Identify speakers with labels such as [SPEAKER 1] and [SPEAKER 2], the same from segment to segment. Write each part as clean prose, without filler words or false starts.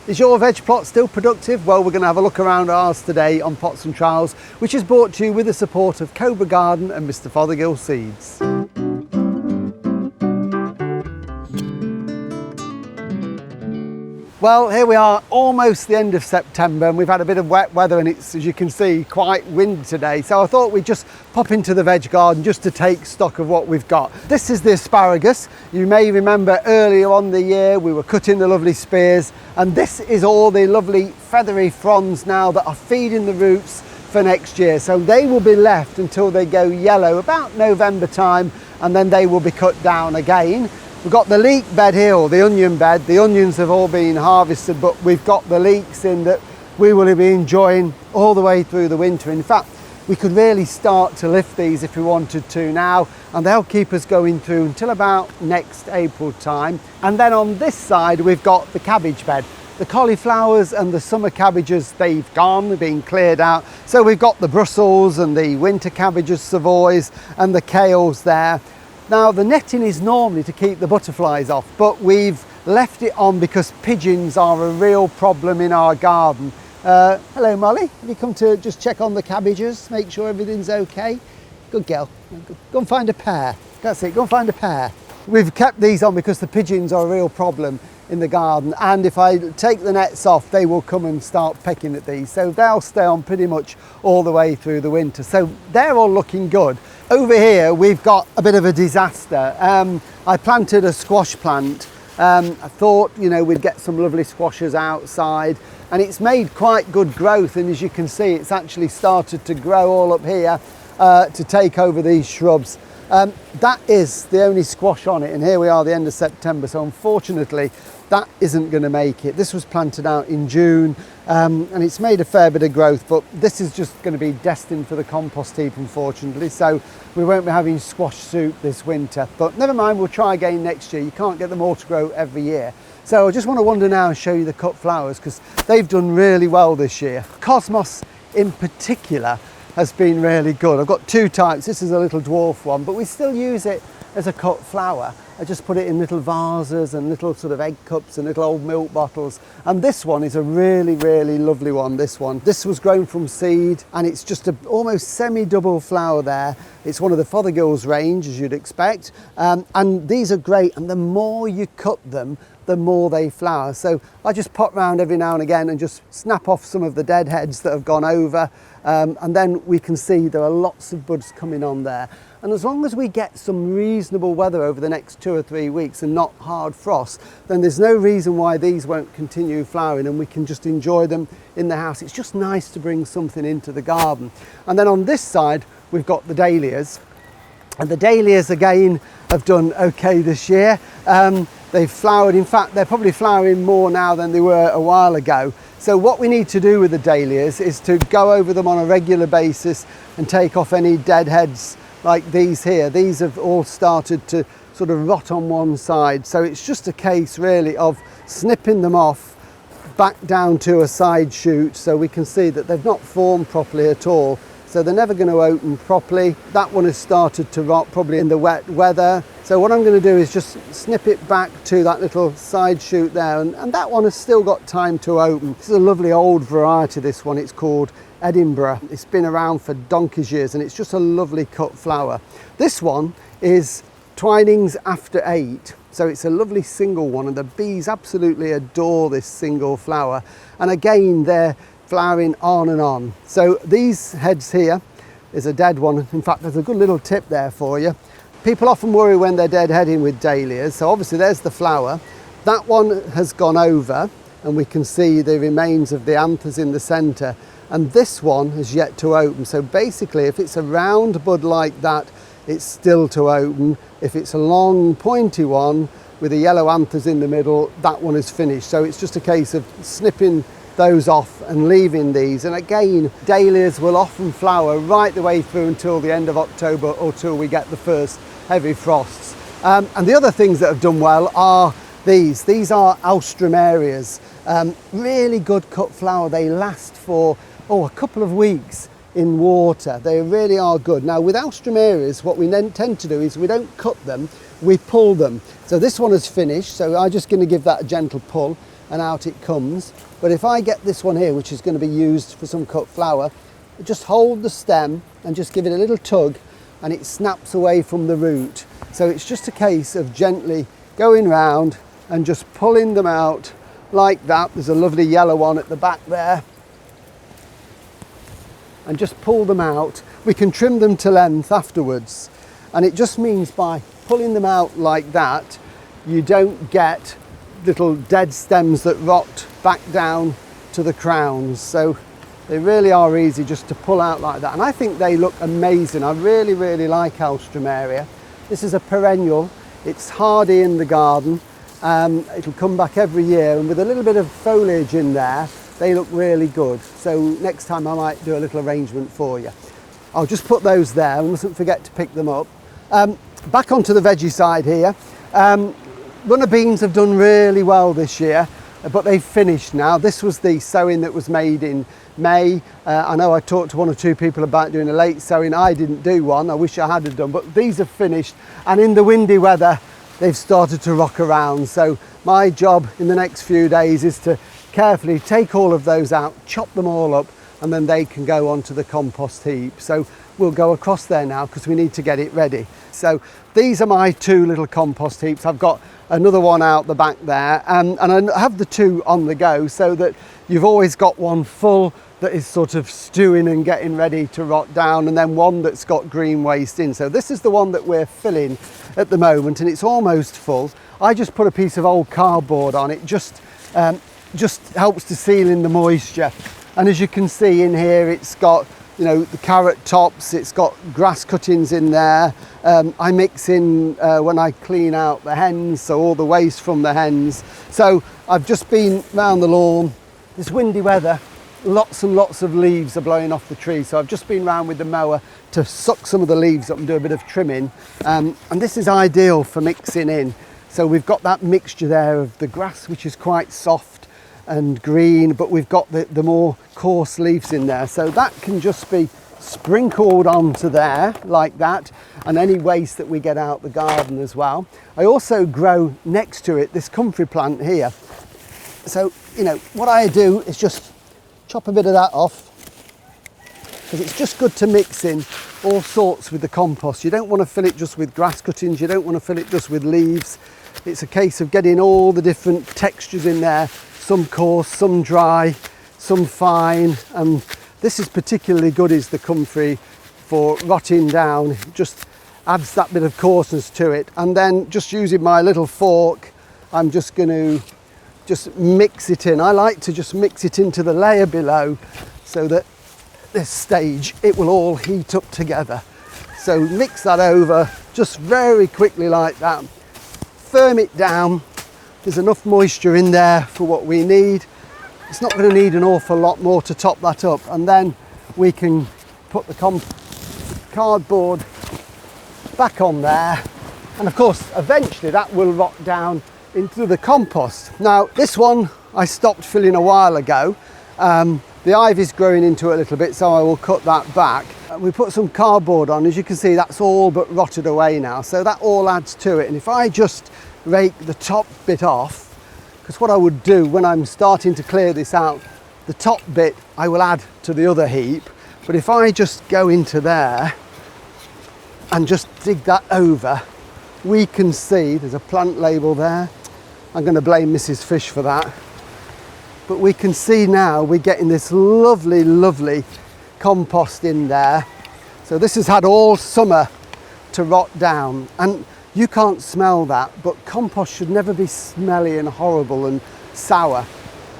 [SPEAKER 1] Is your veg plot still productive? Well, we're going to have a look around ours today on Pots and Trowels, which is brought to you with the support of Cobra Garden and Mr. Fothergill Seeds. Well, here we are, almost the end of September, and we've had a bit of wet weather, and it's, as you can see, quite windy today. So I thought we'd just pop into the veg garden just to take stock of what we've got. This is the asparagus. You may remember earlier on the year we were cutting the lovely spears, and this is all the lovely feathery fronds now that are feeding the roots for next year. So they will be left until they go yellow about November time, and then they will be cut down again. We've got the leek bed here, or the onion bed. The onions have all been harvested, but we've got the leeks in that we will be enjoying all the way through the winter. In fact, we could really start to lift these if we wanted to now, and they'll keep us going through until about next April time. And then on this side, we've got the cabbage bed. The cauliflowers and the summer cabbages, they've gone, they've been cleared out. So we've got the Brussels and the winter cabbages, Savoys, and the kales there. Now, the netting is normally to keep the butterflies off, but we've left it on because pigeons are a real problem in our garden. Hello, Molly. Have you come to just check on the cabbages, make sure everything's okay? Good girl. Go and find a pair. That's it, go and find a pair. We've kept these on because the pigeons are a real problem in the garden, and if I take the nets off, they will come and start pecking at these. So they'll stay on pretty much all the way through the winter. So they're all looking good. Over here, we've got a bit of a disaster. I planted a squash plant. I thought, you know, we'd get some lovely squashes outside, and it's made quite good growth. And as you can see, it's actually started to grow all up here to take over these shrubs. That is the only squash on it, and here we are, the end of September. So unfortunately, that isn't going to make it. This was planted out in June, and it's made a fair bit of growth, but this is just going to be destined for the compost heap, unfortunately. So we won't be having squash soup this winter, but never mind, we'll try again next year. You can't get them all to grow every year. So I just want to wander now and show you the cut flowers, because they've done really well this year. Cosmos in particular has been really good. I've got two types. This is a little dwarf one, but we still use it as a cut flower. I just put it in little vases and little sort of egg cups and little old milk bottles. And this one is a really, really lovely one, this one. This was grown from seed, and it's just a almost semi-double flower there. It's one of the Fothergill's range, as you'd expect. And these are great, and the more you cut them, the more they flower. So I just pop round every now and again and just snap off some of the dead heads that have gone over, and then we can see there are lots of buds coming on there. And as long as we get some reasonable weather over the next 2 or 3 weeks and not hard frost, then there's no reason why these won't continue flowering, and we can just enjoy them in the house. It's just nice to bring something into the garden. And then on this side, we've got the dahlias. And the dahlias again have done okay this year. They've flowered. In fact, they're probably flowering more now than they were a while ago. So what we need to do with the dahlias is to go over them on a regular basis and take off any dead heads like these here. These have all started to sort of rot on one side. So it's just a case really of snipping them off back down to a side shoot, so we can see that they've not formed properly at all. So they're never going to open properly. That one has started to rot probably in the wet weather. So what I'm going to do is just snip it back to that little side shoot there, and that one has still got time to open. This is a lovely old variety, this one. It's called Edinburgh. It's been around for donkey's years, and it's just a lovely cut flower. This one is Twinings After 8. So it's a lovely single one, and the bees absolutely adore this single flower. And again, they're flowering on and on. So these heads here is a dead one. In fact, there's a good little tip there for you. People often worry when they're deadheading with dahlias. So obviously there's the flower. That one has gone over, and we can see the remains of the anthers in the centre. And this one has yet to open. So basically, if it's a round bud like that, it's still to open. If it's a long pointy one with the yellow anthers in the middle, that one is finished. So it's just a case of snipping those off and leaving these. And again, dahlias will often flower right the way through until the end of October, or till we get the first heavy frosts. And the other things that have done well are these. These are Alströmerias. Really good cut flower. They last for a couple of weeks in water. They really are good. Now with Alströmerias, what we then tend to do is we don't cut them, we pull them. So this one is finished, so I'm just going to give that a gentle pull. and out it comes. But if I get this one here, which is going to be used for some cut flower, just hold the stem and just give it a little tug and it snaps away from the root. So it's just a case of gently going round and just pulling them out like that. There's a lovely yellow one at the back there. And just pull them out. We can trim them to length afterwards. And it just means by pulling them out like that, you don't get little dead stems that rot back down to the crowns. So they really are easy just to pull out like that. And I think they look amazing. I really, really like Alstroemeria. This is a perennial. It's hardy in the garden. It'll come back every year, and with a little bit of foliage in there, they look really good. So next time I might do a little arrangement for you. I'll just put those there. We mustn't forget to pick them up. Back onto the veggie side here. Runner beans have done really well this year, but they've finished now. This was the sowing that was made in May. I know I talked to one or two people about doing a late sowing. I didn't do one. I wish I had done, but these have finished, and in the windy weather they've started to rock around. So my job in the next few days is to carefully take all of those out, chop them all up, and then they can go onto the compost heap. So we'll go across there now because we need to get it ready. So these are my two little compost heaps. I've got another one out the back there, and I have the two on the go so that you've always got one full that is sort of stewing and getting ready to rot down, and then one that's got green waste in. So this is the one that we're filling at the moment, and it's almost full. I just put a piece of old cardboard on it, just helps to seal in the moisture. And as you can see in here, it's got, you know, the carrot tops, it's got grass cuttings in there. I mix in when I clean out the hens, so all the waste from the hens. So I've just been round the lawn. This windy weather, lots and lots of leaves are blowing off the tree, so I've just been round with the mower to suck some of the leaves up and do a bit of trimming. And this is ideal for mixing in. So we've got that mixture there of the grass, which is quite soft and green, but we've got the more coarse leaves in there. So that can just be sprinkled onto there like that, and any waste that we get out the garden as well. I also grow next to it this comfrey plant here. So, you know, what I do is just chop a bit of that off, because it's just good to mix in all sorts with the compost. You don't want to fill it just with grass cuttings, you don't want to fill it just with leaves. It's a case of getting all the different textures in there, some coarse, some dry, some fine, and this is particularly good, is the comfrey for rotting down. It just adds that bit of coarseness to it. And then just using my little fork, I'm just going to just mix it in. I like to just mix it into the layer below so that this stage it will all heat up together. So mix that over just very quickly like that. Firm it down. There's enough moisture in there for what we need. It's not going to need an awful lot more to top that up, and then we can put the cardboard back on there, and of course eventually that will rot down into the compost. Now this one I stopped filling a while ago. The ivy's growing into it a little bit, so I will cut that back. We put some cardboard on. As you can see, that's all but rotted away now, so that all adds to it. And if I just rake the top bit off, because what I would do when I'm starting to clear this out, the top bit I will add to the other heap, but if I just go into there and just dig that over, we can see there's a plant label there. I'm going to blame Mrs. Fish for that, but we can see now we're getting this lovely, lovely compost in there. So this has had all summer to rot down, and you can't smell that, but compost should never be smelly and horrible and sour.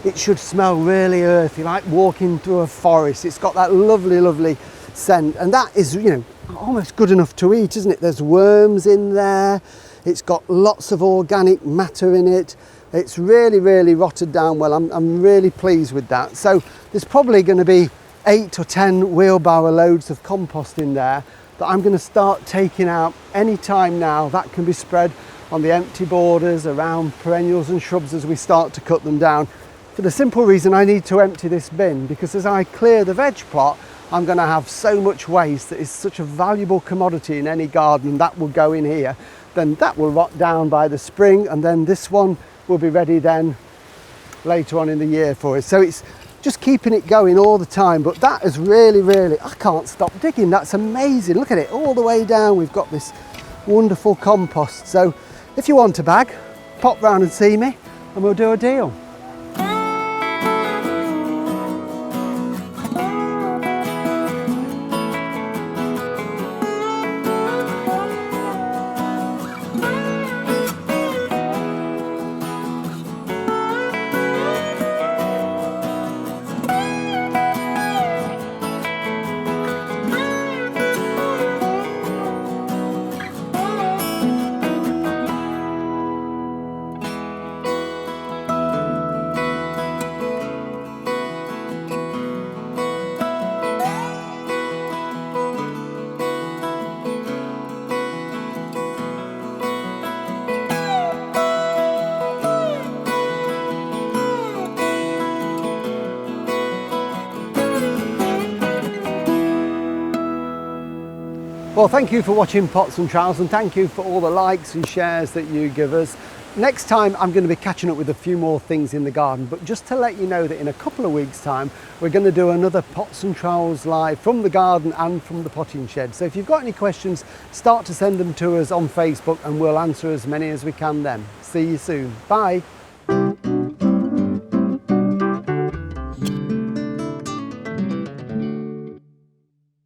[SPEAKER 1] It should smell really earthy, like walking through a forest. It's got that lovely, lovely scent, and that is, you know, almost good enough to eat, isn't it? There's worms in there. It's got lots of organic matter in it. It's really, really rotted down well. I'm really pleased with that. So there's probably going to be 8 or 10 wheelbarrow loads of compost in there that I'm going to start taking out any time now. That can be spread on the empty borders around perennials and shrubs as we start to cut them down, for the simple reason I need to empty this bin, because as I clear the veg plot, I'm going to have so much waste that is such a valuable commodity in any garden. That will go in here, then that will rot down by the spring, and then this one will be ready then later on in the year for us. So it's just keeping it going all the time. But that is really, I can't stop digging. That's amazing. Look at it all the way down. We've got this wonderful compost. So if you want a bag, pop round and see me and we'll do a deal. Well, thank you for watching Pots and Trowels, and thank you for all the likes and shares that you give us. Next time I'm going to be catching up with a few more things in the garden, but just to let you know that in a couple of weeks time we're going to do another Pots and Trowels live from the garden and from the potting shed. So if you've got any questions, start to send them to us on Facebook and we'll answer as many as we can then. See you soon. Bye.